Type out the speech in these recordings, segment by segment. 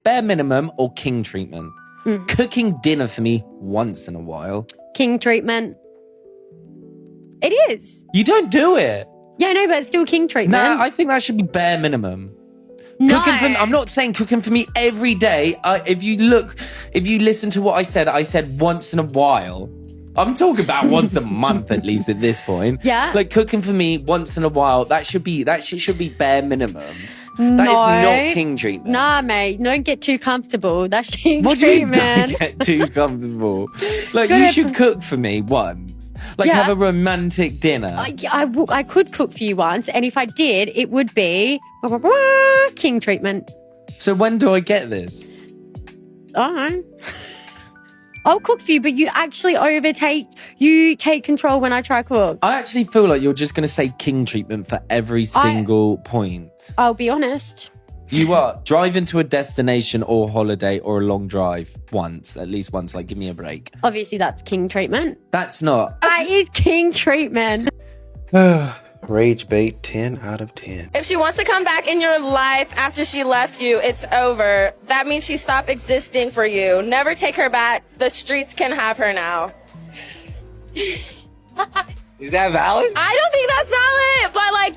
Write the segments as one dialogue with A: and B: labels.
A: bare minimum or king treatment. Cooking dinner for me once in a while.
B: King treatment. It is.
A: You don't do it.
B: Yeah, no, but it's still king treatment.
A: Nah, I think that should be bare minimum.
B: No.
A: I'm not saying cooking for me every day. If you listen to what I said once in a while. I'm talking about once a month at least at this point.
B: Yeah.
A: Like cooking for me once in a while, that should be bare minimum.
B: No.
A: That is not king treatment.
B: Nah, mate. Don't get too comfortable. That's king
A: What do you mean,
B: treatment.
A: don't get too comfortable? Like, you should cook for me once. Like, have a romantic dinner.
B: I could cook for you once, and if I did, it would be king treatment.
A: So when do I get this?
B: I don't know. I'll cook for you, but you actually take control when I try to cook.
A: I actually feel like you're just going to say king treatment for every single point.
B: I'll be honest.
A: You are. Driving to a destination or holiday or a long drive at least once, like give me a break.
B: Obviously, that's king treatment.
A: That's not.
B: That is king treatment.
C: Rage bait, 10 out of 10.
D: If she wants to come back in your life after she left you, it's over. That means she stopped existing for you. Never take her back. The streets can have her now.
C: Is that valid?
D: I don't think that's valid, but like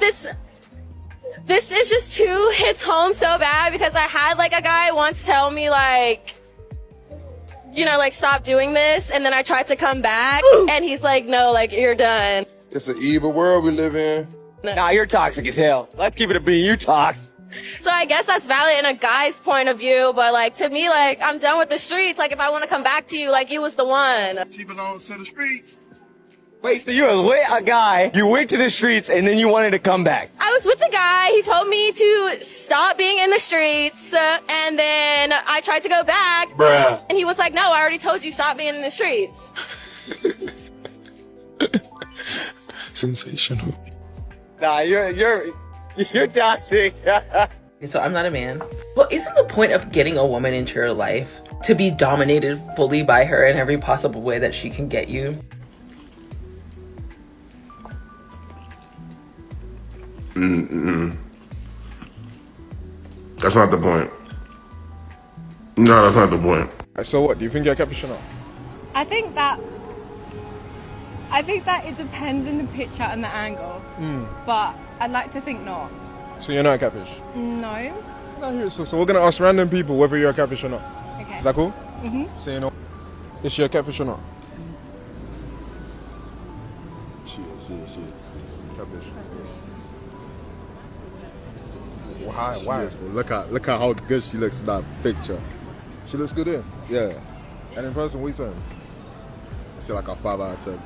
D: this is just too hits home so bad because I had like a guy once tell me like, you know, like stop doing this, and then I tried to come back and he's like, no, like you're done.
E: It's an evil world we live in.
C: Nah, you're toxic as hell. Let's keep it a bean. You toxic.
D: So I guess that's valid in a guy's point of view, but like to me, like I'm done with the streets. Like if I want to come back to you, like you was the one.
E: She belongs to the streets.
C: Wait, so you were with a guy, you went to the streets, and then you wanted to come back?
D: I was with the guy. He told me to stop being in the streets, and then I tried to go back.
C: Bruh.
D: And he was like, "No, I already told you stop being in the streets."
E: Sensational.
C: Nah, you're toxic.
F: So I'm not a man. Well, isn't the point of getting a woman into your life to be dominated fully by her in every possible way that she can get you?
E: That's not the point. No, that's not the point.
G: So what? Do you think you're a catfish or not?
H: I think that it depends in the picture and the angle, but I'd like to think not.
G: So you're not a catfish?
H: No.
G: No, here, so we're gonna ask random people whether you're a catfish or not.
H: Okay.
G: Is that cool? So you know, is she a catfish or not? She is. Catfish. Why?
I: Yes, look how good she looks in that picture.
G: She looks good in.
I: Yeah,
G: And in person, what you saying?
I: it's like a 5 out of 10.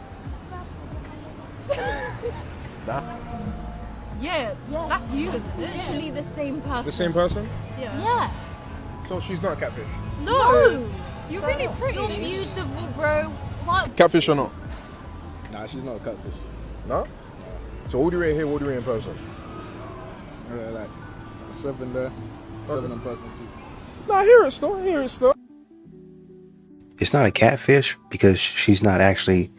H: Yeah, that's you. It's literally the same person.
G: The same person?
H: Yeah.
G: So she's not a catfish.
H: No. You're really pretty. You're beautiful, bro. What?
G: Catfish or not?
I: Nah, she's not a catfish.
G: No? So what do you rate here? What do you rate in person?
I: Like 7 there, 7 in person too.
G: Nah, hear it still.
C: It's not a catfish because she's not actually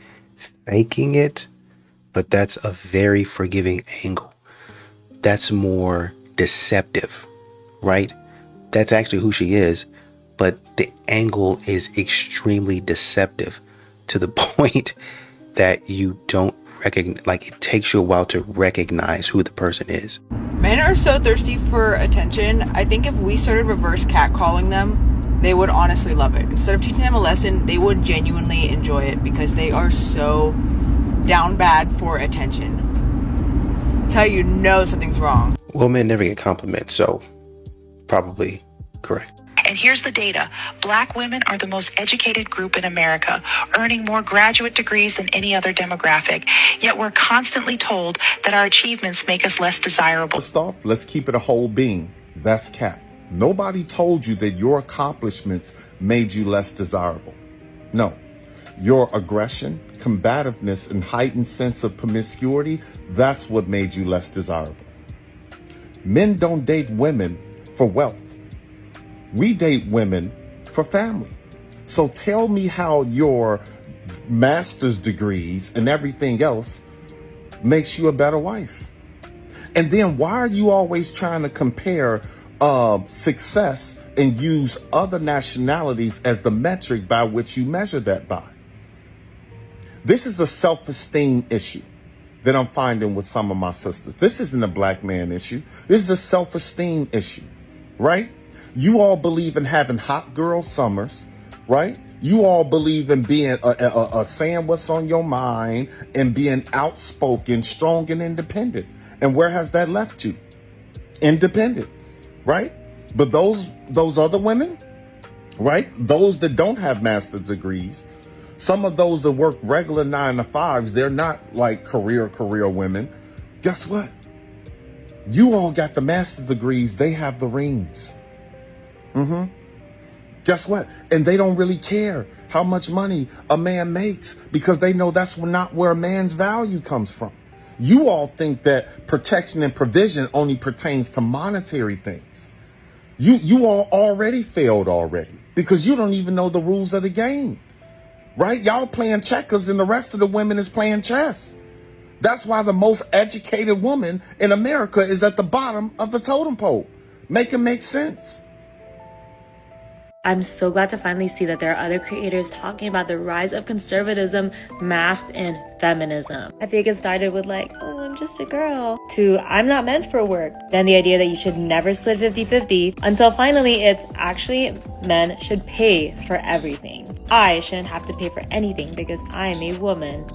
C: faking it, but that's a very forgiving angle. That's more deceptive, right? That's actually who she is, but the angle is extremely deceptive to the point that you don't recognize, like it takes you a while to recognize who the person is.
J: Men are so thirsty for attention. I think if we started reverse catcalling them, they would honestly love it. Instead of teaching them a lesson, they would genuinely enjoy it because they are so down bad for attention. That's how you know something's wrong.
C: Well, men never get compliments, so probably correct.
K: And here's the data. Black women are the most educated group in America, earning more graduate degrees than any other demographic. Yet we're constantly told that our achievements make us less desirable.
L: First off, let's keep it a whole being. That's cap. Nobody told you that your accomplishments made you less desirable. No. Your aggression, combativeness, and heightened sense of promiscuity, that's what made you less desirable. Men don't date women for wealth. We date women for family. So tell me how your master's degrees and everything else makes you a better wife. And then why are you always trying to compare success and use other nationalities as the metric by which you measure that by. This is a self-esteem issue that I'm finding with some of my sisters. This isn't a black man issue. This is a self-esteem issue, right? You all believe in having hot girl summers, right? You all believe in being saying what's on your mind and being outspoken, strong, and independent. And where has that left you? Independent, right? But those other women, right? Those that don't have master's degrees, some of those that work regular 9 to 5s, they're not like career women. Guess what? You all got the master's degrees. They have the rings. Guess what? And they don't really care how much money a man makes because they know that's not where a man's value comes from. You all think that protection and provision only pertains to monetary things. You all already failed already because you don't even know the rules of the game, right? Y'all playing checkers and the rest of the women is playing chess. That's why the most educated woman in America is at the bottom of the totem pole. Make it make sense.
M: I'm so glad to finally see that there are other creators talking about the rise of conservatism masked in feminism. I think it started with like, oh, I'm just a girl, to I'm not meant for work. Then the idea that you should never split 50-50, until finally it's actually men should pay for everything. I shouldn't have to pay for anything because I'm a woman.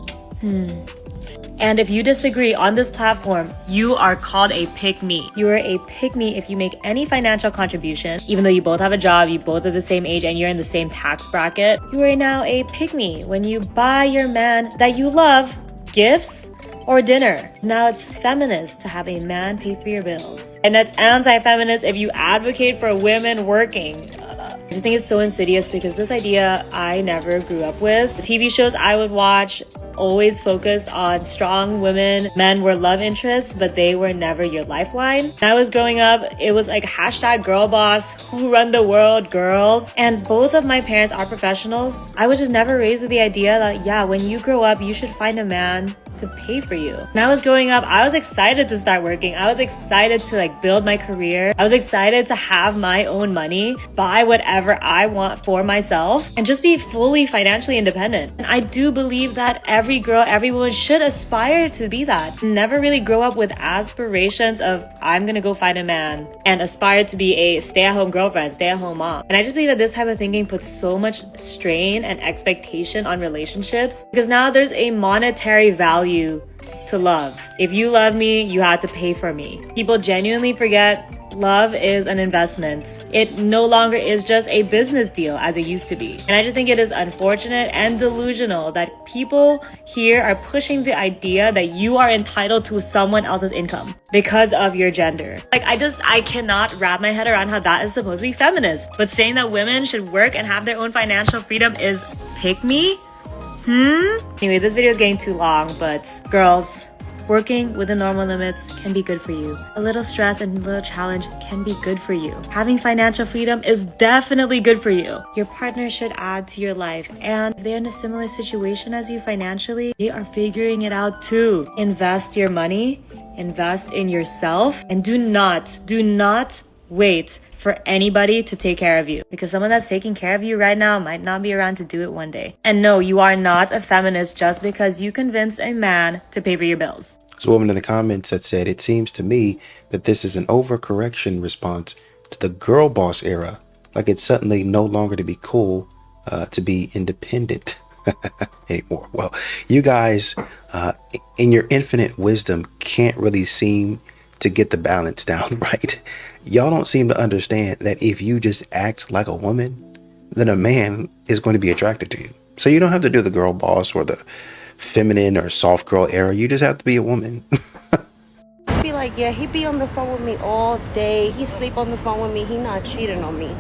M: And if you disagree on this platform, you are called a pick-me. You are a pick-me if you make any financial contribution, even though you both have a job, you both are the same age, and you're in the same tax bracket. You are now a pick-me when you buy your man that you love gifts or dinner. Now it's feminist to have a man pay for your bills. And that's anti-feminist if you advocate for women working. I just think it's so insidious because this idea I never grew up with. The TV shows I would watch always focused on strong women. Men were love interests, but they were never your lifeline. When I was growing up, it was like hashtag girl boss, who run the world, girls. And both of my parents are professionals. I was just never raised with the idea that, yeah, when you grow up, you should find a man to pay for you. When I was growing up, I was excited to start working. I was excited to like build my career. I was excited to have my own money, buy whatever I want for myself, and just be fully financially independent. And I do believe that every girl, every woman should aspire to be that. Never really grow up with aspirations of I'm gonna go find a man and aspire to be a stay-at-home girlfriend, stay-at-home mom. And I just believe that this type of thinking puts so much strain and expectation on relationships because now there's a monetary value to love. If you love me, you have to pay for me. People genuinely forget love is an investment. It no longer is just a business deal as it used to be. And I just think it is unfortunate and delusional that people here are pushing the idea that you are entitled to someone else's income because of your gender. Like, I cannot wrap my head around how that is supposed to be feminist. But saying that women should work and have their own financial freedom is pick me? Anyway, this video is getting too long, but girls, working within normal limits can be good for you. A little stress and a little challenge can be good for you. Having financial freedom is definitely good for you. Your partner should add to your life, and if they're in a similar situation as you financially, they are figuring it out too. Invest your money, invest in yourself, and do not wait for anybody to take care of you, because someone that's taking care of you right now might not be around to do it one day. And no, you are not a feminist just because you convinced a man to pay for your bills.
C: There's a woman in the comments that said, it seems to me that this is an overcorrection response to the girl boss era. Like it's suddenly no longer to be cool to be independent anymore. Well, you guys, in your infinite wisdom, can't really seem to get the balance down right. Y'all don't seem to understand that if you just act like a woman, then a man is going to be attracted to you. So you don't have to do the girl boss or the feminine or soft girl era. You just have to be a woman.
N: I be like, yeah, he be on the phone with me all day. He sleep on the phone with me. He not cheating on me.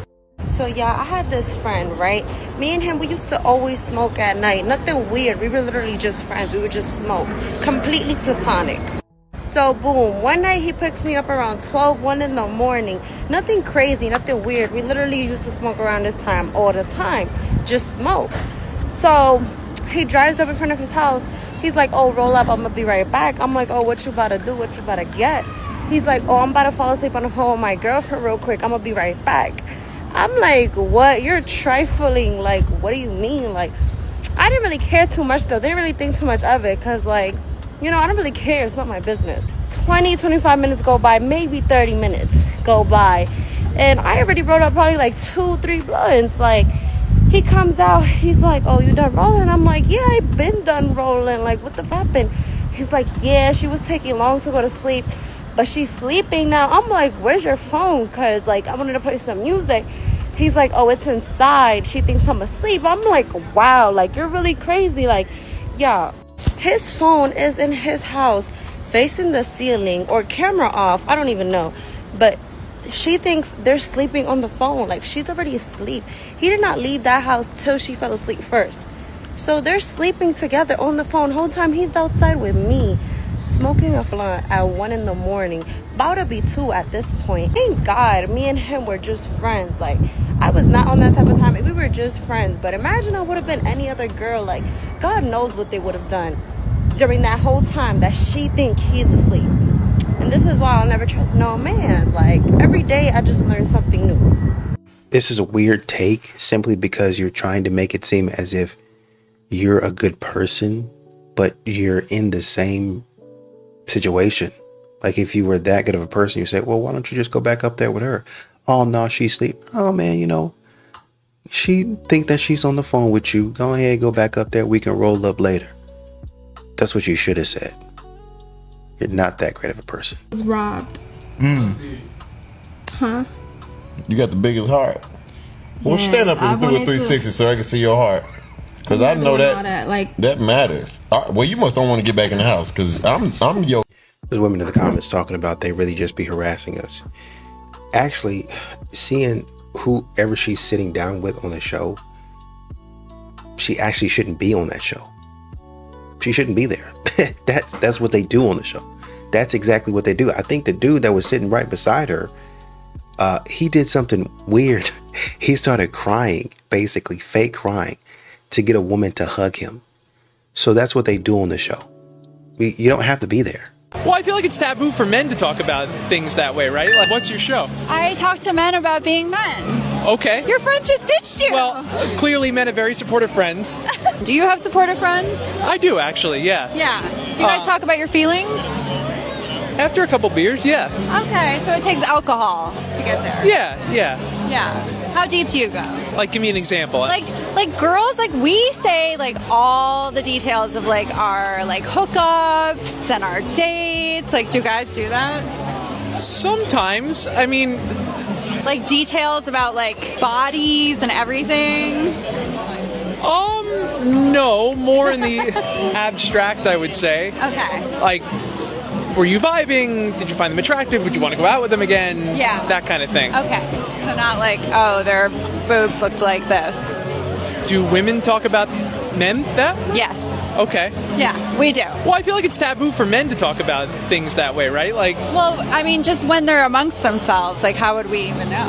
N: So yeah, I had this friend, right? Me and him, we used to always smoke at night. Nothing weird. We were literally just friends. We would just smoke. Completely platonic. So boom, one night he picks me up around 1 in the morning. Nothing crazy, nothing weird. We literally used to smoke around this time all the time. Just smoke. So he drives up in front of his house. He's like, oh, roll up, I'm gonna be right back. I'm like, oh, what you about to do? What you about to get? He's like, oh, I'm about to fall asleep on the phone with my girlfriend real quick. I'm gonna be right back. I'm like, what? You're trifling. Like, what do you mean? Like, I didn't really care too much though. Didn't really think too much of it because, like, you know, I don't really care. It's not my business. 25 minutes go by, maybe 30 minutes go by. And I already wrote up probably like 2-3 blunts. Like, he comes out, he's like, oh, you done rolling? I'm like, yeah, I've been done rolling. Like, what the f happened? He's like, yeah, she was taking long to go to sleep, but she's sleeping now. I'm like, where's your phone? Because, like, I wanted to play some music. He's like, oh, it's inside. She thinks I'm asleep. I'm like, wow, like, you're really crazy. Like, yeah. His phone is in his house, facing the ceiling or camera off. I don't even know. But she thinks they're sleeping on the phone. Like, she's already asleep. He did not leave that house till she fell asleep first. So they're sleeping together on the phone. Whole time he's outside with me, smoking a blunt at 1 in the morning. About to be 2 at this point. Thank God, me and him were just friends. Like, I was not on that type of time. We were just friends. But imagine I would have been any other girl. Like, God knows what they would have done during that whole time that she think he's asleep. And this is why I'll never trust no man. Like, every day I just learn something new.
C: This is a weird take simply because you're trying to make it seem as if you're a good person, but you're in the same situation. Like, if you were that good of a person, you say, well, why don't you just go back up there with her? Oh, no, she's asleep. Oh, man, you know, she think that she's on the phone with you. Go ahead, go back up there. We can roll up later. That's what you should have said. You're not that great of a person.
H: Was robbed. Huh?
E: You got the biggest heart. Well,
H: Yes,
E: stand up
H: I
E: and do a
H: wanted to-
E: 360 so I can see your heart. Because I know
H: all that, like,
E: that matters. Well, you must don't want to get back in the house because I'm your.
C: There's women in the comments talking about they really just be harassing us. Actually, seeing whoever she's sitting down with on the show, she actually shouldn't be on that show. She shouldn't be there. That's what they do on the show. That's exactly what they do. I think the dude that was sitting right beside her, he did something weird. He started crying, basically fake crying, to get a woman to hug him. So that's what they do on the show. You don't have to be there.
O: Well, I feel like it's taboo for men to talk about things that way, right? Like, what's your show?
P: I talk to men about being men.
O: Okay.
P: Your friends just ditched you.
O: Well, clearly men have very supportive friends.
P: Do you have supportive friends?
O: I do, actually, yeah.
P: Yeah. Do you guys talk about your feelings?
O: After a couple beers, yeah.
P: Okay, so it takes alcohol to get there.
O: Yeah.
P: Yeah. How deep do you go?
O: Like, give me an example.
P: Like girls, like, we say, like, all the details of, like, our, like, hookups and our dates. Like, do guys do that?
O: Sometimes. I mean,
P: like, details about, like, bodies and everything?
O: No, more in the abstract, I would say.
P: Okay.
O: Like, were you vibing? Did you find them attractive? Would you want to go out with them again?
P: Yeah.
O: That kind of thing.
P: Okay. So not like, oh, their boobs looked like this.
O: Do women talk about men that?
P: Yes.
O: Okay.
P: Yeah, we do.
O: Well, I feel like it's taboo for men to talk about things that way, right? Like,
P: well, I mean, just when they're amongst themselves, like, how would we even know?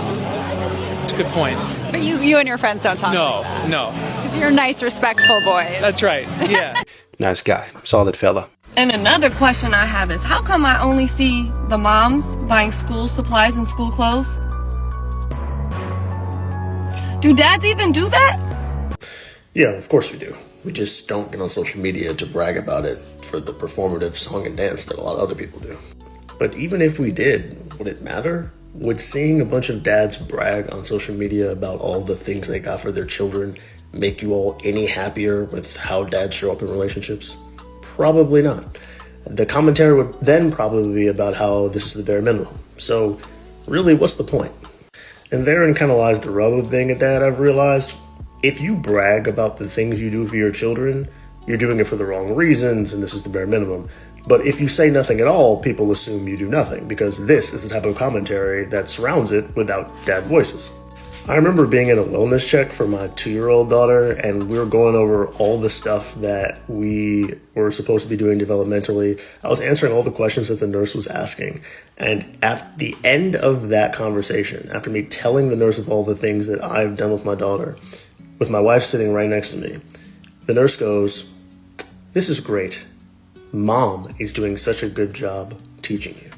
O: That's a good point.
P: But you and your friends don't talk
O: No,
P: like that.
O: no.
P: Because you're nice, respectful boys.
O: That's right. Yeah.
C: Nice guy. Solid fella.
Q: And another question I have is, how come I only see the moms buying school supplies and school clothes? Do dads even do that?
R: Yeah, of course we do. We just don't get on social media to brag about it for the performative song and dance that a lot of other people do. But even if we did, would it matter? Would seeing a bunch of dads brag on social media about all the things they got for their children make you all any happier with how dads show up in relationships? Probably not. The commentary would then probably be about how this is the bare minimum. So really, what's the point? And therein kind of lies the rub of being a dad, I've realized. If you brag about the things you do for your children, you're doing it for the wrong reasons, and this is the bare minimum. But if you say nothing at all, people assume you do nothing, because this is the type of commentary that surrounds it without dad voices. I remember being in a wellness check for my 2-year-old daughter, and we were going over all the stuff that we were supposed to be doing developmentally. I was answering all the questions that the nurse was asking. And at the end of that conversation, after me telling the nurse of all the things that I've done with my daughter, with my wife sitting right next to me, the nurse goes, "This is great. Mom is doing such a good job teaching you."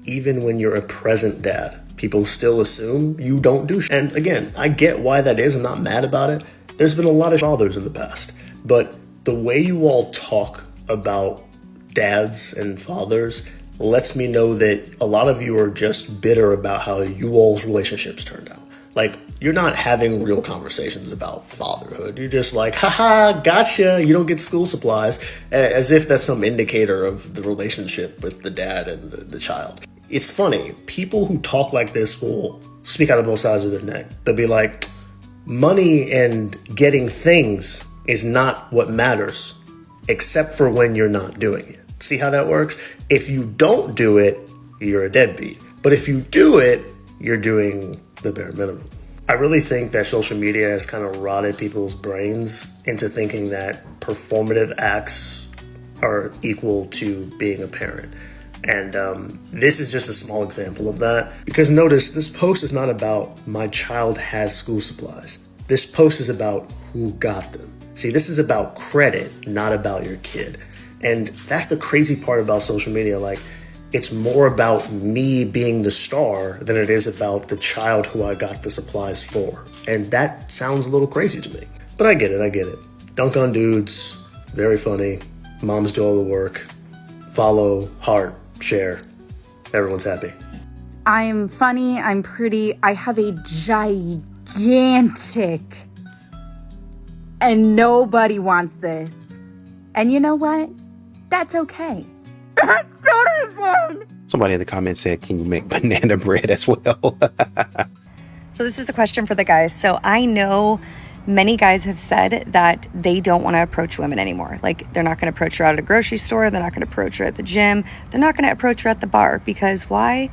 R: Even when you're a present dad, People still assume you don't do shit. And again, I get why that is. I'm not mad about it. There's been a lot of fathers in the past. But the way you all talk about dads and fathers lets me know that a lot of you are just bitter about how you all's relationships turned out. Like, you're not having real conversations about fatherhood. You're just like, haha, gotcha, you don't get school supplies, as if that's some indicator of the relationship with the dad and the child. It's funny, people who talk like this will speak out of both sides of their neck. They'll be like, money and getting things is not what matters, except for when you're not doing it. See how that works? If you don't do it, you're a deadbeat. But if you do it, you're doing the bare minimum. I really think that social media has kind of rotted people's brains into thinking that performative acts are equal to being a parent. And this is just a small example of that. Because notice, this post is not about my child has school supplies. This post is about who got them. See, this is about credit, not about your kid. And that's the crazy part about social media. Like, it's more about me being the star than it is about the child who I got the supplies for. And that sounds a little crazy to me. But I get it. Dunk on dudes, very funny. Moms do all the work. Follow, heart, share. Everyone's happy.
S: I'm funny, I'm pretty, I have a gigantic, and nobody wants this. And you know what? That's okay. That's totally fine.
C: Somebody in the comments said, can you make banana bread as well?
T: So this is a question for the guys. So I know many guys have said that they don't want to approach women anymore. Like, they're not going to approach her out at a grocery store. They're not going to approach her at the gym. They're not going to approach her at the bar. Because why?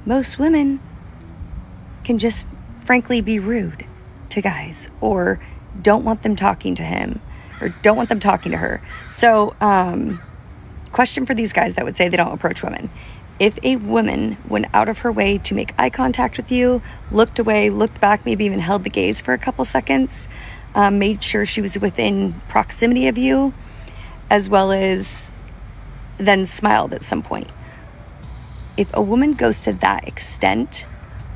T: Most women can just frankly be rude to guys, or don't want them talking to him, or don't want them talking to her. So, question for these guys that would say they don't approach women. If a woman went out of her way to make eye contact with you, looked away, looked back, maybe even held the gaze for a couple seconds, made sure she was within proximity of you, as well as then smiled at some point. If a woman goes to that extent,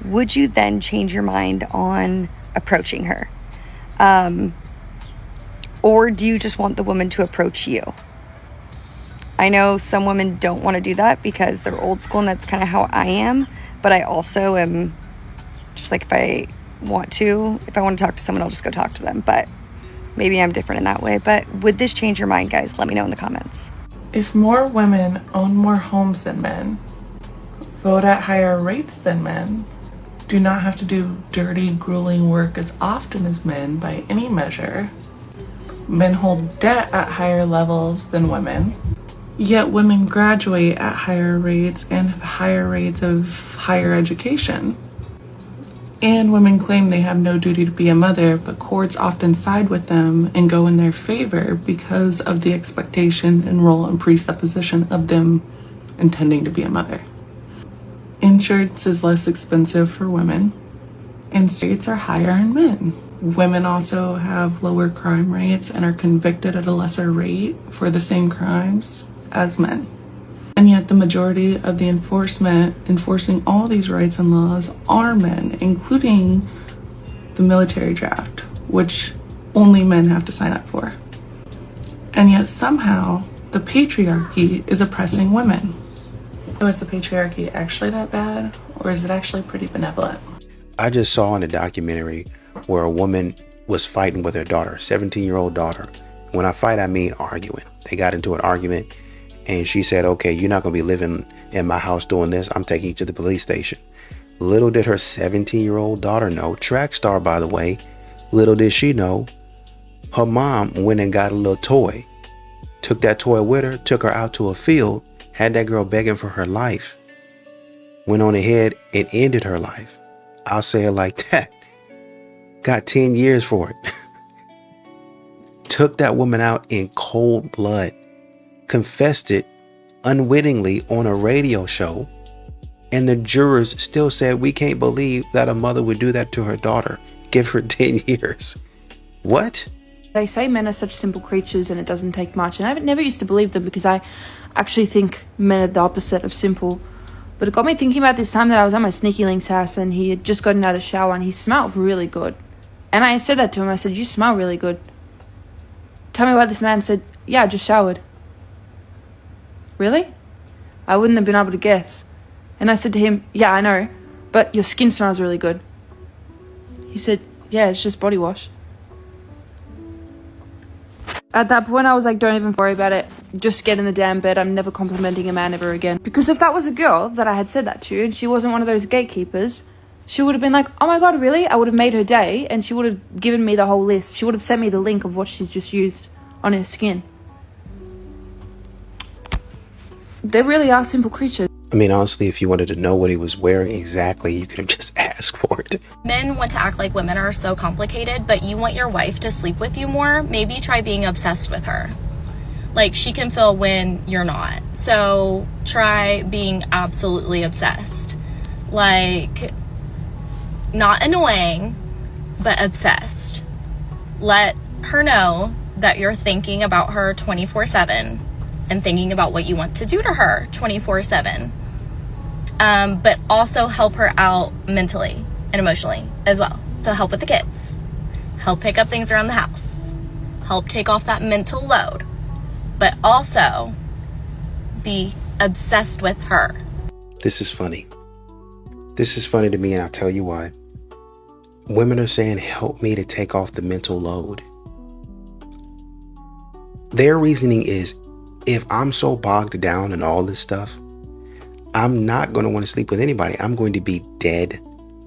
T: would you then change your mind on approaching her? Or do you just want the woman to approach you? I know some women don't want to do that because they're old school, and that's kind of how I am. But I also am just like, if I want to talk to someone, I'll just go talk to them. But maybe I'm different in that way. But would this change your mind, guys? Let me know in the comments.
F: If more women own more homes than men, vote at higher rates than men, do not have to do dirty, grueling work as often as men by any measure, men hold debt at higher levels than women, yet women graduate at higher rates and have higher rates of higher education. And women claim they have no duty to be a mother, but courts often side with them and go in their favor because of the expectation and role and presupposition of them intending to be a mother. Insurance is less expensive for women, and rates are higher in men. Women also have lower crime rates and are convicted at a lesser rate for the same crimes as men. And yet the majority of the enforcing all these rights and laws are men, including the military draft, which only men have to sign up for. And yet somehow the patriarchy is oppressing women. So is the patriarchy actually that bad, or is it actually pretty benevolent?
C: I just saw in a documentary where a woman was fighting with her daughter, 17-year-old daughter. When I fight, I mean arguing. They got into an argument, and she said, okay, you're not going to be living in my house doing this. I'm taking you to the police station. Little did her 17-year-old daughter know, track star, by the way, little did she know, her mom went and got a little toy, took that toy with her, took her out to a field, had that girl begging for her life, went on ahead and ended her life. I'll say it like that. Got 10 years for it. Took that woman out in cold blood, confessed it unwittingly on a radio show, and the jurors still said, we can't believe that a mother would do that to her daughter. Give her 10 years. What?
U: They say men are such simple creatures and it doesn't take much, and I never used to believe them because I actually think men are the opposite of simple. But it got me thinking about this time that I was at my sneaky link's house and he had just gotten out of the shower and he smelled really good. And I said that to him. I said, "You smell really good." Tell me why. This man said, "Yeah, I just showered." Really? I wouldn't have been able to guess. And I said to him, "Yeah, I know, but your skin smells really good." He said, "Yeah, it's just body wash." At that point, I was like, don't even worry about it. Just get in the damn bed. I'm never complimenting a man ever again. Because if that was a girl that I had said that to, and she wasn't one of those gatekeepers, she would have been like, "Oh my god, really?" I would have made her day, and she would have given me the whole list. She would have sent me the link of what she's just used on her skin. They really are simple creatures.
C: I mean, honestly, if you wanted to know what he was wearing exactly, you could have just asked for it.
A: Men want to act like women are so complicated, but you want your wife to sleep with you more, maybe try being obsessed with her. Like, she can feel when you're not. So try being absolutely obsessed. Like, not annoying, but obsessed. Let her know that you're thinking about her 24/7 and thinking about what you want to do to her 24/7. But also help her out mentally and emotionally as well. So help with the kids, help pick up things around the house, help take off that mental load, but also be obsessed with her.
C: This is funny. This is funny to me, and I'll tell you why. Women are saying, "Help me to take off the mental load." Their reasoning is, if I'm so bogged down in all this stuff, I'm not going to want to sleep with anybody. I'm going to be dead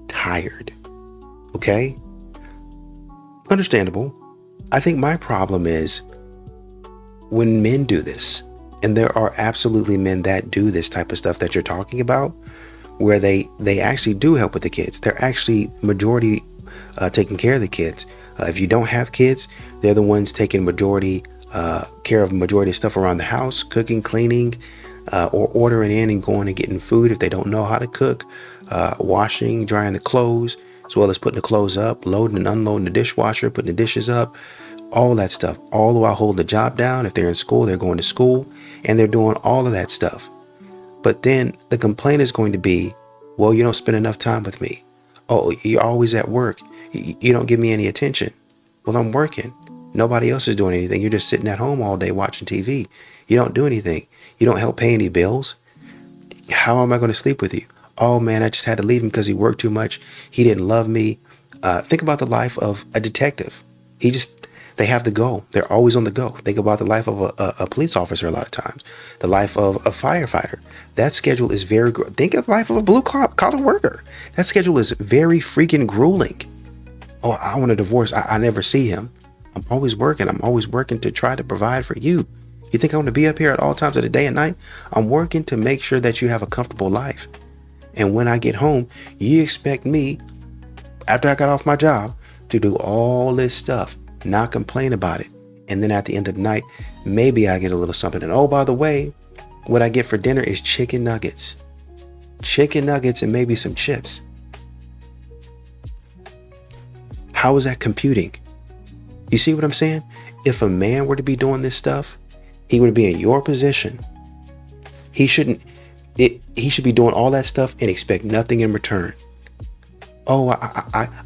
C: tired. Okay? Understandable. I think my problem is when men do this, and there are absolutely men that do this type of stuff that you're talking about, where they actually do help with the kids. They're actually majority taking care of the kids. If you don't have kids, they're the ones taking majority care of majority of stuff around the house, cooking, cleaning, or ordering in and going and getting food if they don't know how to cook, washing, drying the clothes, as well as putting the clothes up, loading and unloading the dishwasher, putting the dishes up, all that stuff, all the while holding the job down. If they're in school, they're going to school, and they're doing all of that stuff. But then the complaint is going to be, "Well, you don't spend enough time with me. Oh, you're always at work. You don't give me any attention." Well, I'm working. Nobody else is doing anything. You're just sitting at home all day watching TV. You don't do anything. You don't help pay any bills. How am I going to sleep with you? "Oh man, I just had to leave him because he worked too much. He didn't love me." Think about the life of a detective. They have to go. They're always on the go. Think about the life of a police officer a lot of times. The life of a firefighter. That schedule is very, think of the life of a blue-collar worker. That schedule is very freaking grueling. "Oh, I want a divorce. I never see him. I'm always working. I'm always working to try to provide for you. You think I want to be up here at all times of the day and night? I'm working to make sure that you have a comfortable life. And when I get home, you expect me, after I got off my job, to do all this stuff, not complain about it. And then at the end of the night, maybe I get a little something. And oh, by the way, what I get for dinner is chicken nuggets. Chicken nuggets and maybe some chips. How is that computing? You see what I'm saying? If a man were to be doing this stuff, he would be in your position. He should be doing all that stuff and expect nothing in return. "Oh,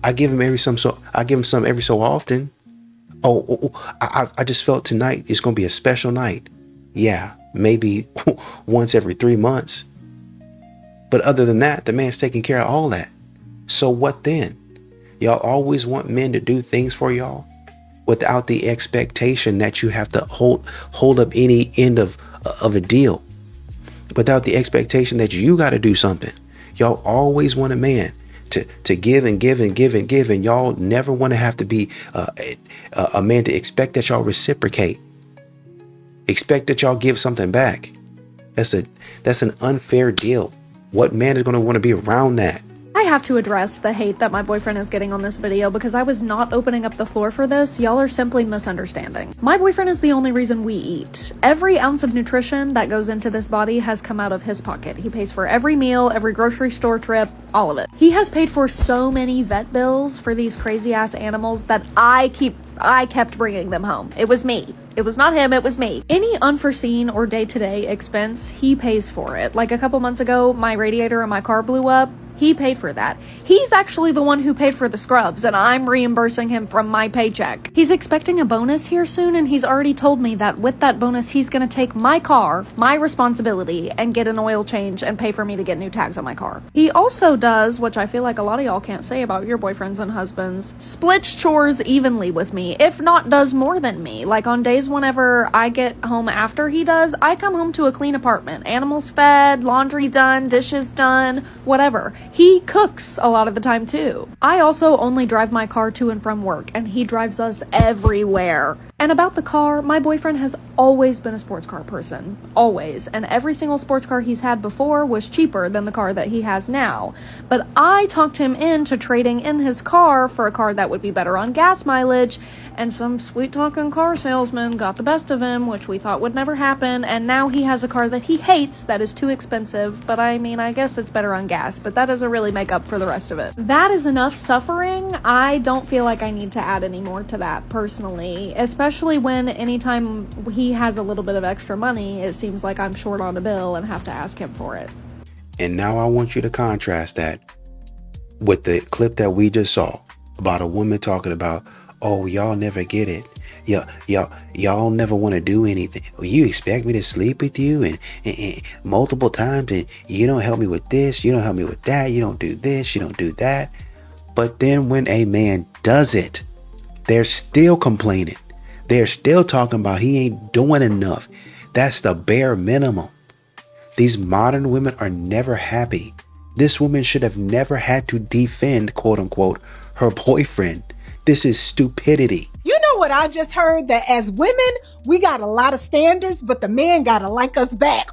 C: I give him I give him some every so often. I just felt tonight is going to be a special night." Yeah, maybe once every 3 months. But other than that, the man's taking care of all that. So what then? Y'all always want men to do things for y'all without the expectation that you have to hold up any end of a deal, without the expectation that you got to do something. Y'all always want a man to give and give and give and give, and y'all never want to have to be a man to expect that y'all reciprocate, expect that y'all give something back. That's an unfair deal. What man is going to want to be around that?
V: I have to address the hate that my boyfriend is getting on this video because I was not opening up the floor for this. Y'all are simply misunderstanding. My boyfriend is the only reason we eat. Every ounce of nutrition that goes into this body has come out of his pocket. He pays for every meal, every grocery store trip, all of it. He has paid for so many vet bills for these crazy ass animals that I keep I kept bringing them home. It was me. It was not him, it was me. Any unforeseen or day-to-day expense, he pays for it. Like a couple months ago, my radiator in my car blew up. He paid for that. He's actually the one who paid for the scrubs, and I'm reimbursing him from my paycheck. He's expecting a bonus here soon, and he's already told me that with that bonus, he's gonna take my car, my responsibility, and get an oil change and pay for me to get new tags on my car. He also does, which I feel like a lot of y'all can't say about your boyfriends and husbands, splits chores evenly with me, if not does more than me. Like on days whenever I get home after he does, I come home to a clean apartment. Animals fed, laundry done, dishes done, whatever. He cooks a lot of the time too. I also only drive my car to and from work, and he drives us everywhere. And about the car, my boyfriend has always been a sports car person. Always. And every single sports car he's had before was cheaper than the car that he has now. But I talked him into trading in his car for a car that would be better on gas mileage, and some sweet-talking car salesman got the best of him, which we thought would never happen, and now he has a car that he hates that is too expensive, but I mean, I guess it's better on gas, but that doesn't really make up for the rest of it. That is enough suffering. I don't feel like I need to add any more to that, personally, especially when anytime he has a little bit of extra money, it seems like I'm short on a bill and have to ask him for it.
C: And now I want you to contrast that with the clip that we just saw about a woman talking about, oh, y'all never get it. Y'all never want to do anything. You expect me to sleep with you and multiple times, and you don't help me with this, you don't help me with that, you don't do this, you don't do that. But then when a man does it, they're still complaining. They're still talking about he ain't doing enough. That's the bare minimum. These modern women are never happy. This woman should have never had to defend, quote unquote, her boyfriend. This is stupidity.
B: You know what I just heard? That as women, we got a lot of standards, but the man gotta like us back.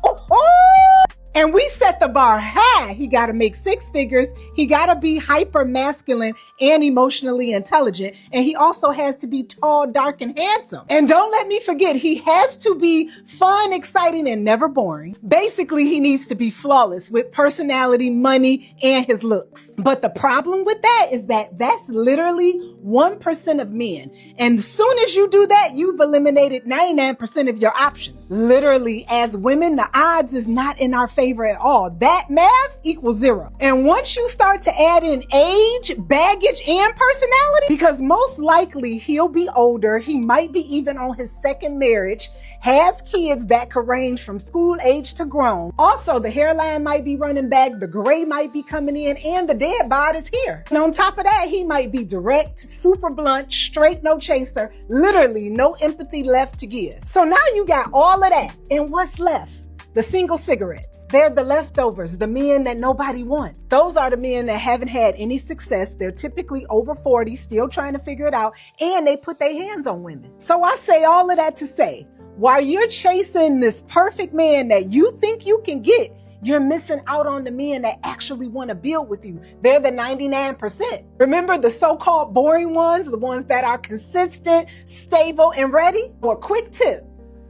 B: And we set the bar high. He gotta make 6 figures. He gotta be hyper masculine and emotionally intelligent. And he also has to be tall, dark, and handsome. And don't let me forget, he has to be fun, exciting, and never boring. Basically, he needs to be flawless with personality, money, and his looks. But the problem with that is that that's literally 1% of men. And as soon as you do that, you've eliminated 99% of your options. Literally, as women, the odds is not in our favor at all. That math equals 0. And once you start to add in age, baggage, and personality, because most likely he'll be older, he might be even on his second marriage, has kids that could range from school age to grown. Also, the hairline might be running back, the gray might be coming in, and the dead bod is here. And on top of that, he might be direct, super blunt, straight, no chaser, literally no empathy left to give. So now you got all of that, and what's left? The single cigarettes. They're the leftovers, the men that nobody wants. Those are the men that haven't had any success. They're typically over 40, still trying to figure it out, and they put their hands on women. So I say all of that to say, while you're chasing this perfect man that you think you can get, you're missing out on the men that actually want to build with you. They're the 99%. Remember the so-called boring ones, the ones that are consistent, stable, and ready? Or a quick tip.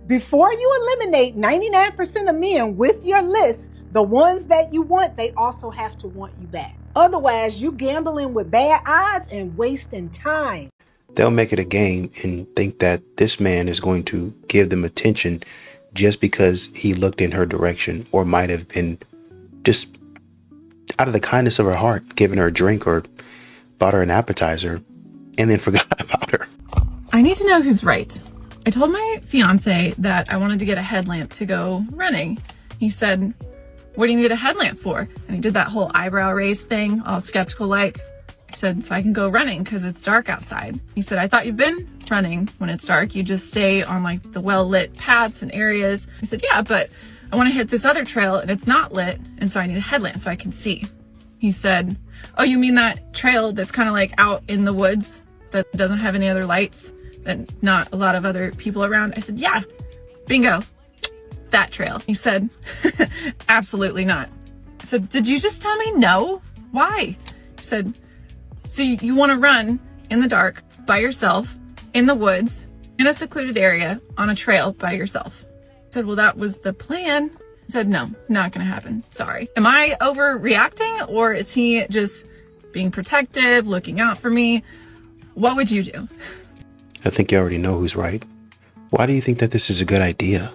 B: Before you eliminate 99% of men with your list, the ones that you want, they also have to want you back. Otherwise, you gambling with bad odds and wasting time.
C: They'll make it a game and think that this man is going to give them attention just because he looked in her direction, or might have been just out of the kindness of her heart, given her a drink or bought her an appetizer and then forgot about her.
D: I need to know who's right. I told my fiance that I wanted to get a headlamp to go running. He said, what do you need a headlamp for? And he did that whole eyebrow raise thing, all skeptical like. I said, so I can go running because it's dark outside. He said, I thought you've been running when it's dark. You just stay on like the well-lit paths and areas. I said, yeah, but I want to hit this other trail and it's not lit. And so I need a headlamp so I can see. He said, oh, you mean that trail that's kind of like out in the woods that doesn't have any other lights, that not a lot of other people around? I said, yeah, bingo, that trail. He said, absolutely not. I said, did you just tell me no? Why? He said, so you want to run in the dark by yourself in the woods in a secluded area on a trail by yourself. I said, well, that was the plan. He said, no, not going to happen. Sorry. Am I overreacting, or is he just being protective, looking out for me? What would you do?
C: I think you already know who's right. Why do you think that this is a good idea?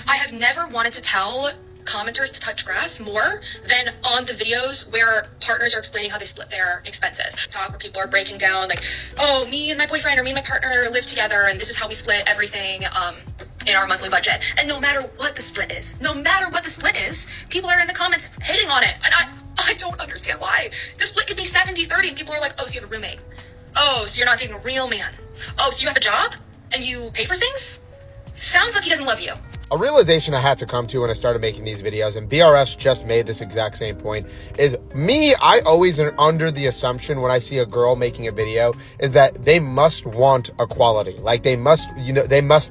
G: I have never wanted to tell commenters to touch grass more than on the videos where partners are explaining how they split their expenses. Talk where people are breaking down like, oh, me and my boyfriend or me and my partner live together and this is how we split everything in our monthly budget. And no matter what the split is, people are in the comments hating on it. And I don't understand why. The split could be 70-30 and people are like, oh, so you have a roommate. Oh, so you're not dating a real man. Oh, so you have a job and you pay for things? Sounds like he doesn't love you.
I: A realization I had to come to when I started making these videos, and BRS just made this exact same point, is I always am under the assumption when I see a girl making a video is that they must want equality. Like they must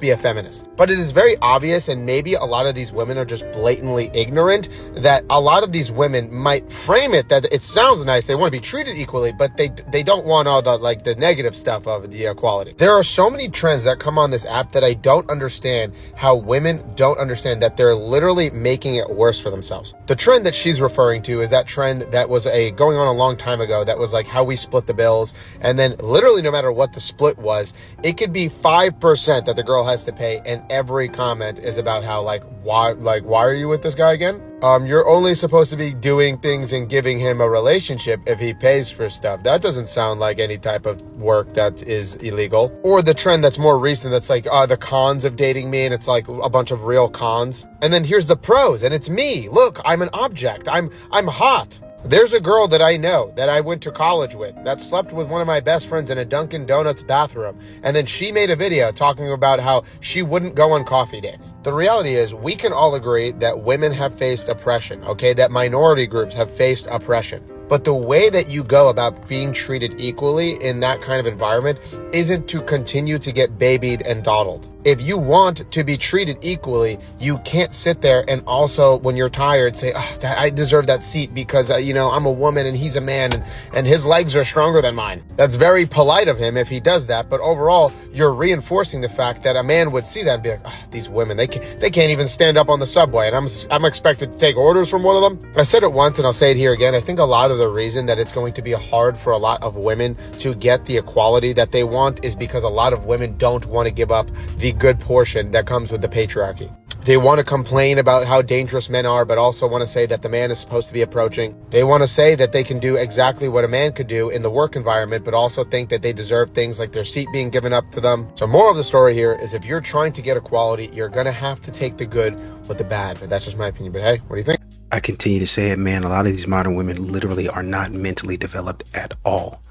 I: be a feminist. But it is very obvious, and maybe a lot of these women are just blatantly ignorant, that a lot of these women might frame it that it sounds nice, they want to be treated equally, but they don't want all the negative stuff of the equality. There are so many trends that come on this app that I don't understand how women don't understand that they're literally making it worse for themselves. The trend that she's referring to is that trend that was going on a long time ago, that was like how we split the bills, and then literally no matter what the split was, it could be 5% that the girl has to pay, and every comment is about how why are you with this guy again? You're only supposed to be doing things and giving him a relationship if he pays for stuff. That doesn't sound like any type of work that is illegal. Or the trend that's more recent, that's like the cons of dating me, and it's like a bunch of real cons. And then here's the pros, and it's me. Look, I'm an object. I'm hot. There's a girl that I know that I went to college with that slept with one of my best friends in a Dunkin' Donuts bathroom. And then she made a video talking about how she wouldn't go on coffee dates. The reality is we can all agree that women have faced oppression, okay? That minority groups have faced oppression. But the way that you go about being treated equally in that kind of environment isn't to continue to get babied and dawdled. If you want to be treated equally, you can't sit there and also, when you're tired, say, oh, I deserve that seat because, I'm a woman and he's a man and his legs are stronger than mine. That's very polite of him if he does that. But overall, you're reinforcing the fact that a man would see that and be like, oh, these women, they can't even stand up on the subway. And I'm expected to take orders from one of them. I said it once and I'll say it here again. I think a lot of the reason that it's going to be hard for a lot of women to get the equality that they want is because a lot of women don't want to give up the good portion that comes with the patriarchy. They want to complain about how dangerous men are, but also want to say that the man is supposed to be approaching. They want to say that they can do exactly what a man could do in the work environment, but also think that they deserve things like their seat being given up to them. So moral of the story here is if you're trying to get equality, you're going to have to take the good with the bad. But that's just my opinion. But hey, what do you think?
C: I continue to say it, man. A lot of these modern women literally are not mentally developed at all.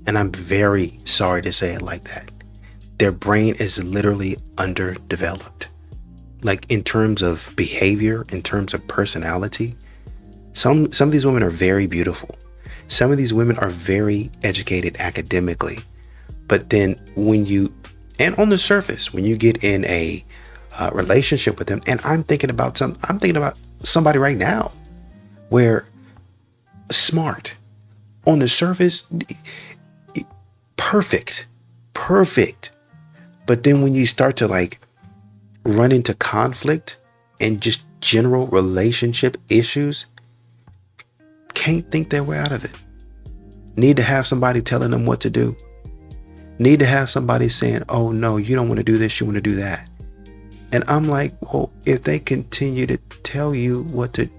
C: And I'm very sorry to say it like that. Their brain is literally underdeveloped. Like in terms of behavior, in terms of personality, some of these women are very beautiful. Some of these women are very educated academically. But then and on the surface, when you get in a relationship with them, and I'm thinking about somebody right now where smart on the surface, perfect. But then when you start to run into conflict and just general relationship issues, can't think their way out of it. Need to have somebody telling them what to do. Need to have somebody saying, oh no, you don't want to do this, you want to do that. And I'm like, well, if they continue to tell you what to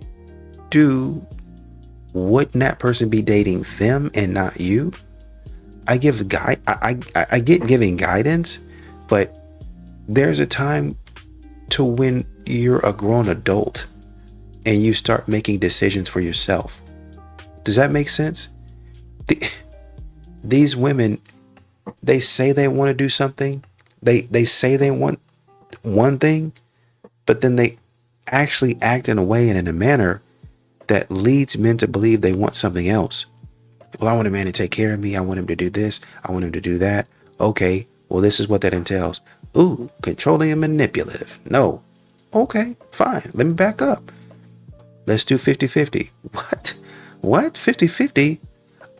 C: do, wouldn't that person be dating them and not you? I get giving guidance, but there's a time to when you're a grown adult and you start making decisions for yourself. Does that make sense? These women, they say they want to do something. They say they want one thing, but then they actually act in a way and in a manner that leads men to believe they want something else. Well, I want a man to take care of me. I want him to do this. I want him to do that. Okay, well, this is what that entails. Ooh, controlling and manipulative. No. Okay, fine. Let me back up. Let's do 50-50. What? 50-50?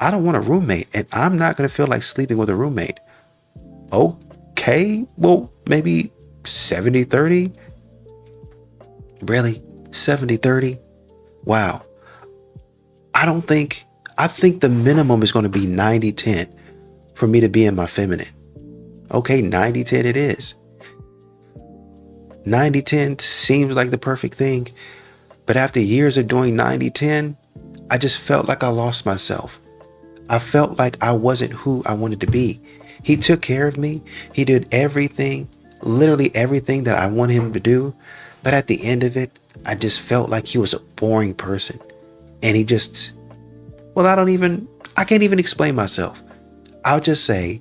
C: I don't want a roommate, and I'm not going to feel like sleeping with a roommate. Okay, well, maybe 70-30? Really? 70-30? Wow. I think the minimum is going to be 90-10 for me to be in my feminine. Okay, 90-10 it is. 90-10 seems like the perfect thing. But after years of doing 90-10, I just felt like I lost myself. I felt like I wasn't who I wanted to be. He took care of me. He did everything, literally everything that I wanted him to do. But at the end of it, I just felt like he was a boring person. And he just, well, I can't even explain myself. I'll just say,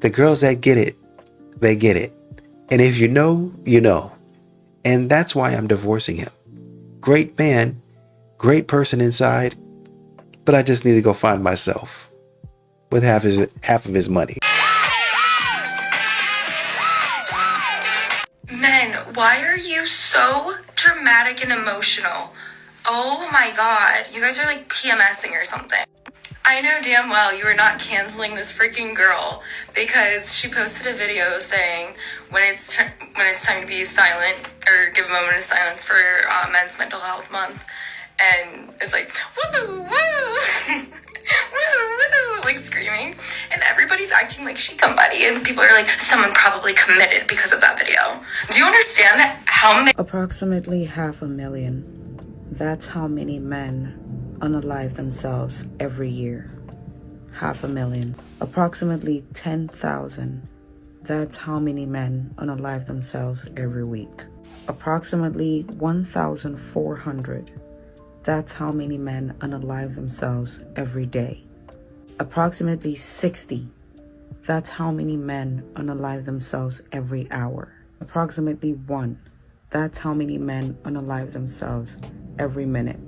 C: the girls that get it, they get it. And if you know, you know. And that's why I'm divorcing him. Great man, great person inside, but I just need to go find myself with half of his money.
J: Men, why are you so dramatic and emotional? Oh my god, you guys are like PMSing or something. I know damn well you are not canceling this freaking girl because she posted a video saying when it's time to be silent or give a moment of silence for Men's Mental Health Month, and it's like woo woo woo woo, like screaming, and everybody's acting like she's somebody, and people are like, someone probably committed because of that video. Do you understand that how many?
K: Approximately 500,000. That's how many men unalive themselves every year. 500,000. Approximately 10,000. That's how many men unalive themselves every week. Approximately 1,400. That's how many men unalive themselves every day. Approximately 60. That's how many men unalive themselves every hour. Approximately 1. That's how many men unalive themselves every minute.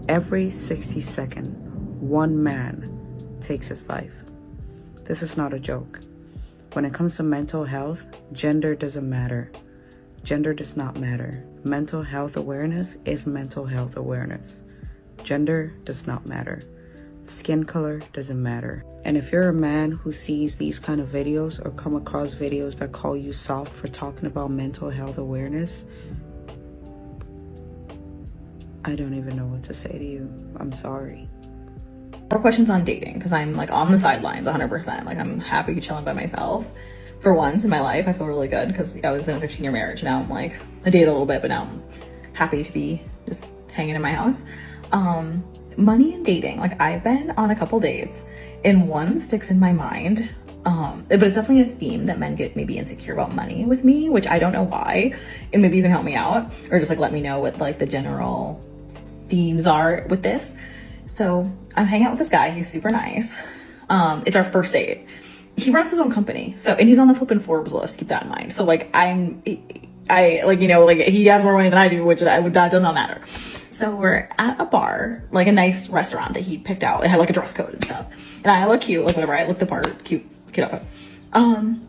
K: Every 60 seconds, one man takes his life. This is not a joke. When it comes to mental health, gender doesn't matter. Gender does not matter. Mental health awareness is mental health awareness. Gender does not matter. Skin color doesn't matter. And if you're a man who sees these kind of videos or come across videos that call you soft for talking about mental health awareness, I don't even know what to say to you. I'm sorry.
D: More questions on dating, because I'm like on the sidelines 100%. Like I'm happy chilling by myself. For once in my life, I feel really good because I was in a 15-year marriage. Now I'm like, I dated a little bit, but now I'm happy to be just hanging in my house. Money and dating. Like I've been on a couple dates and one sticks in my mind. But it's definitely a theme that men get maybe insecure about money with me, which I don't know why. And maybe you can help me out or just like let me know what like the general themes are with this. So I'm hanging out with this guy. He's super nice. It's our first date. He runs his own company. So, and he's on the flippin' Forbes list. Keep that in mind. So like I like, you know, like he has more money than I do, which that does not matter. So we're at a bar, like a nice restaurant that he picked out. It had like a dress code and stuff. And I look cute, like whatever. I look the part, cute outfit. And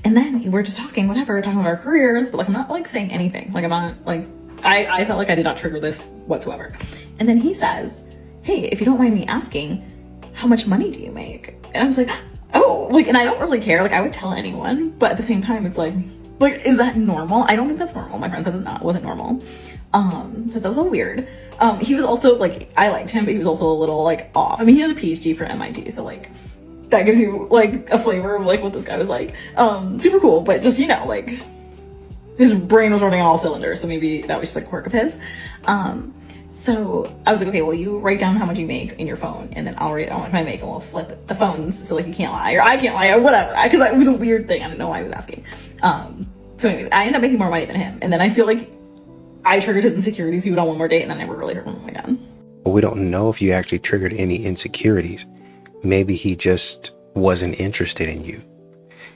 D: then we're just talking, whatever, talking about our careers, but like I'm not like saying anything. Like I'm not like, I felt like I did not trigger this whatsoever. And then he says, hey, if you don't mind me asking, how much money do you make? And I was like, oh, like, and I don't really care. Like I would tell anyone, but at the same time, it's like, is that normal? I don't think that's normal. My friend said it wasn't normal. So that was a little weird. He was also like, I liked him, but he was also a little like off. I mean, he had a PhD from MIT, so like that gives you like a flavor of like what this guy was like. Super cool, but just, you know, like his brain was running on all cylinders, so maybe that was just a quirk of his. So I was like, okay, well, you write down how much you make in your phone, and then I'll write down how much I make, and we'll flip the phones so like you can't lie, or I can't lie, or whatever. Because it was a weird thing. I didn't know why I was asking. So anyways, I ended up making more money than him, and then I feel like I triggered his insecurities. He would on one more date, and I never really heard from him again.
C: But we don't know if you actually triggered any insecurities. Maybe he just wasn't interested in you.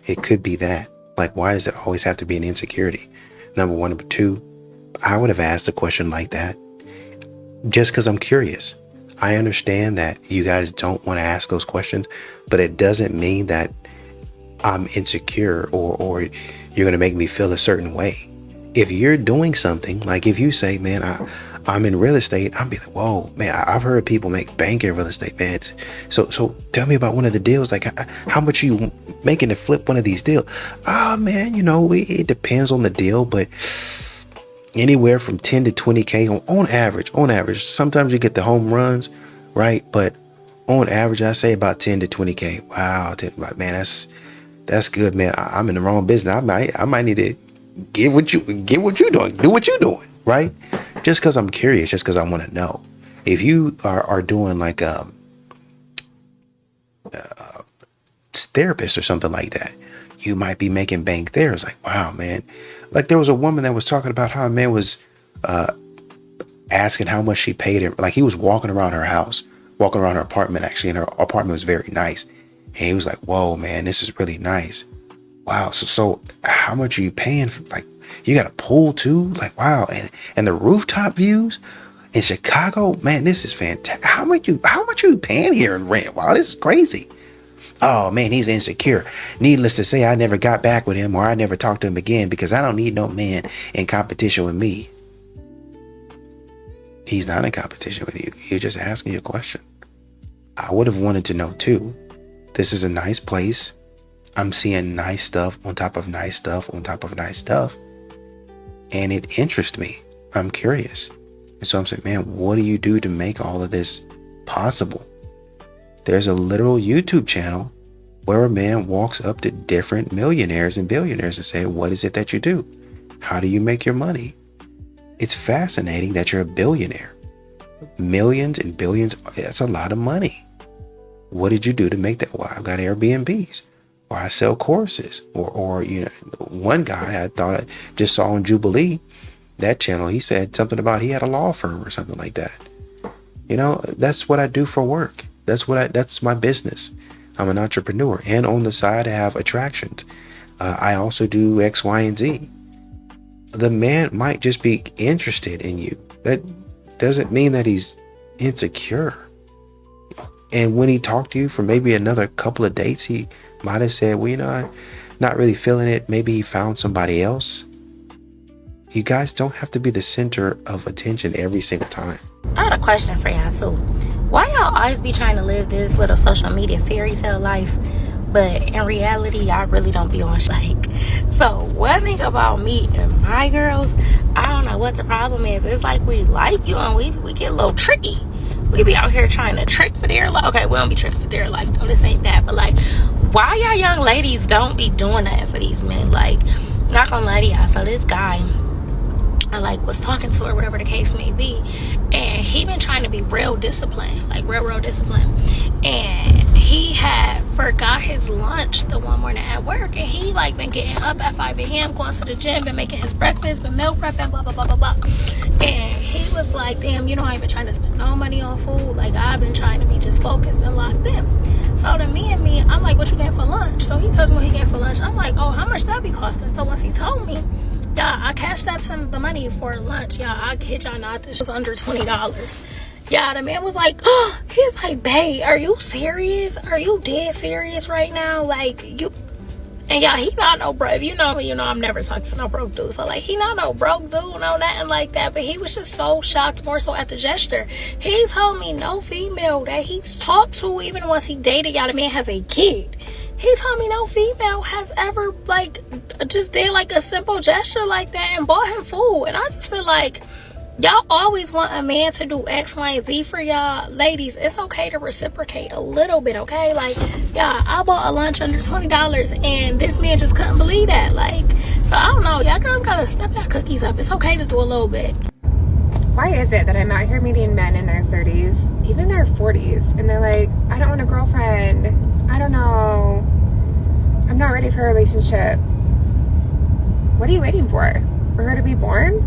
C: It could be that. Like, why does it always have to be an insecurity? Number one. Number two, I would have asked a question like that just because I'm curious. I understand that you guys don't want to ask those questions, but it doesn't mean that I'm insecure or you're going to make me feel a certain way. If you're doing something, like if you say, man, I'm in real estate, I'll be like, whoa, man, I've heard people make bank in real estate, man. So tell me about one of the deals. Like, how much are you making to flip one of these deals? Man, you know, it depends on the deal, but anywhere from 10 to 20K on average. Sometimes you get the home runs, right? But on average, I say about 10 to 20K. Wow, man, That's good, man. I'm in the wrong business. I might need to get what you doing. Do what you doing, right? Just because I'm curious, just because I want to know. If you are doing like therapist or something like that, you might be making bank there. It's like, wow, man. Like there was a woman that was talking about how a man was asking how much she paid him. Like he was walking around her house, walking around her apartment actually, and her apartment was very nice. And he was like, whoa, man, this is really nice. Wow. So how much are you paying for, like, you got a pool too? Like, wow. And the rooftop views in Chicago, man, this is fantastic. How much are you paying here in rent? Wow, this is crazy. Oh man, he's insecure. Needless to say, I never got back with him, or I never talked to him again, because I don't need no man in competition with me. He's not in competition with you. You're just asking you a question. I would have wanted to know too. This is a nice place. I'm seeing nice stuff on top of nice stuff on top of nice stuff. And it interests me. I'm curious. And so I'm saying, man, what do you do to make all of this possible? There's a literal YouTube channel where a man walks up to different millionaires and billionaires and say, what is it that you do? How do you make your money? It's fascinating that you're a billionaire. Millions and billions, that's a lot of money. What did you do to make that? Well, I've got Airbnbs, or I sell courses, or you know, one guy I thought I just saw on Jubilee, that channel, he said something about he had a law firm or something like that. You know, that's what I do for work. That's my business. I'm an entrepreneur, and on the side I have attractions. I also do X, Y, and Z. The man might just be interested in you. That doesn't mean that he's insecure. And when he talked to you for maybe another couple of dates, he might have said, well, you know, I'm not really feeling it. Maybe he found somebody else. You guys don't have to be the center of attention every single time.
L: I had a question for y'all too. Why y'all always be trying to live this little social media fairy tale life, but in reality, y'all really don't be on like? So one thing about me and my girls, I don't know what the problem is. It's like we like you and we get a little tricky. We be out here trying to trick for their life. Okay, we don't be tricking for their life. No, this ain't that. But like, why y'all young ladies don't be doing that for these men? Like, not gonna lie to y'all. So this guy, I like was talking to her, whatever the case may be, and he been trying to be real disciplined, like real disciplined. And he had forgot his lunch the one morning at work, and he like been getting up at 5 a.m. going to the gym, been making his breakfast, been meal prepping, blah blah blah blah blah. And he was like, damn, you know, I ain't been trying to spend no money on food. Like, I've been trying to be just focused and locked in. So to me, I'm like, what you getting for lunch? So he tells me what he getting for lunch. I'm like, oh, how much that be costing? So once he told me, yeah, I cashed out some of the money for lunch. Yeah, I kid y'all not, this was under $20. Yeah, the man was like, oh, he's like, babe, are you serious? Are you dead serious right now? Like, you... And yeah, he not no broke. You know I'm never talking to no broke dude. So like, he not no broke dude, no nothing like that. But he was just so shocked, more so at the gesture. He told me no female that he's talked to, even once he dated, y'all, the man has a kid. He told me no female has ever like just did like a simple gesture like that and bought him food. And I just feel like y'all always want a man to do X, Y, and Z for y'all. Ladies, it's okay to reciprocate a little bit, okay? Like, yeah, I bought a lunch under $20 and this man just couldn't believe that. Like, so I don't know. Y'all girls gotta step your cookies up. It's okay to do a little bit.
M: Why is it that I'm out here meeting men in their 30s, even their 40s, and they're like, I don't want a girlfriend. I don't know. I'm not ready for a relationship. What are you waiting for? For her to be born?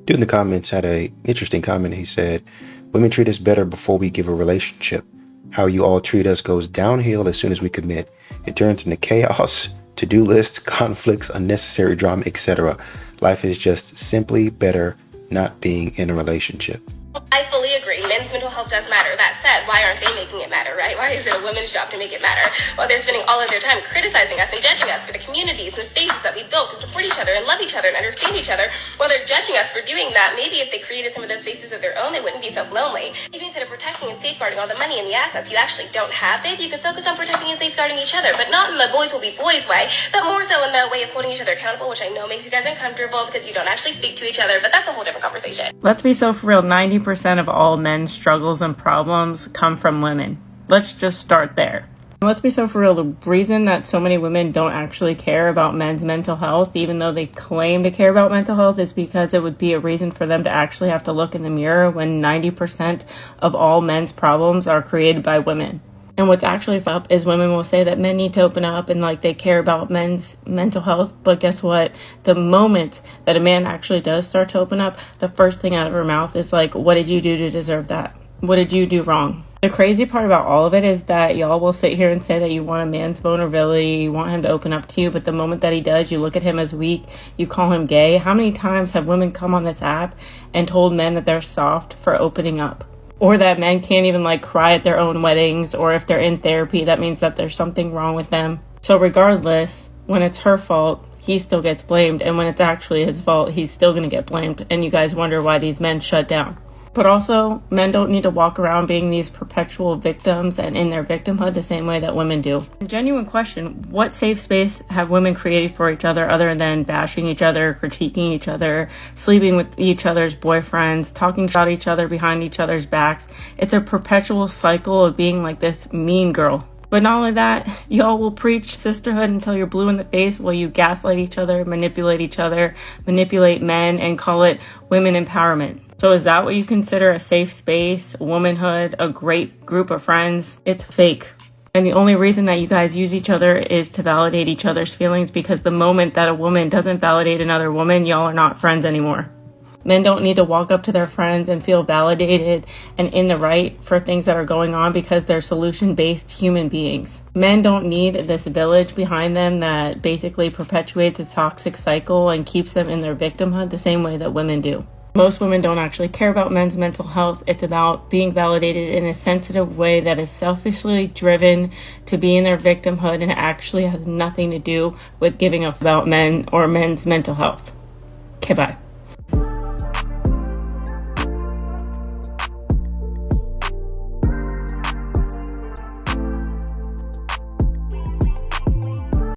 C: Dude in the comments had a interesting comment. He said, women treat us better before we give a relationship. How you all treat us goes downhill as soon as we commit. It turns into chaos, to-do lists, conflicts, unnecessary drama, etc. Life is just simply better not being in a relationship.
W: I fully agree. Men's mental health does matter. That said, why aren't they making it matter, right? Why is it a women's job to make it matter? While they're spending all of their time criticizing us and judging us for the communities and the spaces that we built to support each other and love each other and understand each other, while they're judging us for doing that, maybe if they created some of those spaces of their own, they wouldn't be so lonely. Maybe instead of protecting and safeguarding all the money and the assets you actually don't have, babe, you could focus on protecting and safeguarding each other, but not in the boys will be boys way, but more so in the way of holding each other accountable, which I know makes you guys uncomfortable because you don't actually speak to each other, but that's a whole different conversation.
X: Let's be so for real, 90% of all men's struggles and problems come from women. Let's just start there.
E: Let's be so for real, the reason that so many women don't actually care about men's mental health, even though they claim to care about mental health, is because it would be a reason for them to actually have to look in the mirror when 90% of all men's problems are created by women. And what's actually up is women will say that men need to open up and like they care about men's mental health. But guess what? The moment that a man actually does start to open up, the first thing out of her mouth is like, what did you do to deserve that? What did you do wrong? The crazy part about all of it is that y'all will sit here and say that you want a man's vulnerability, you want him to open up to you, but the moment that he does, you look at him as weak, you call him gay. How many times have women come on this app and told men that they're soft for opening up? Or that men can't even like cry at their own weddings, or if they're in therapy, that means that there's something wrong with them. So regardless, when it's her fault, he still gets blamed, and when it's actually his fault, he's still gonna get blamed, and you guys wonder why these men shut down. But also, men don't need to walk around being these perpetual victims and in their victimhood the same way that women do. A genuine question, what safe space have women created for each other other than bashing each other, critiquing each other, sleeping with each other's boyfriends, talking about each other behind each other's backs? It's a perpetual cycle of being like this mean girl. But not only that, y'all will preach sisterhood until you're blue in the face while you gaslight each other, manipulate men, and call it women empowerment. So is that what you consider a safe space, womanhood, a great group of friends? It's fake. And the only reason that you guys use each other is to validate each other's feelings, because the moment that a woman doesn't validate another woman, y'all are not friends anymore. Men don't need to walk up to their friends and feel validated and in the right for things that are going on because they're solution-based human beings. Men don't need this village behind them that basically perpetuates a toxic cycle and keeps them in their victimhood the same way that women do. Most women don't actually care about men's mental health. It's about being validated in a sensitive way that is selfishly driven to be in their victimhood, and it actually has nothing to do with giving up about men or men's mental health. Okay, bye.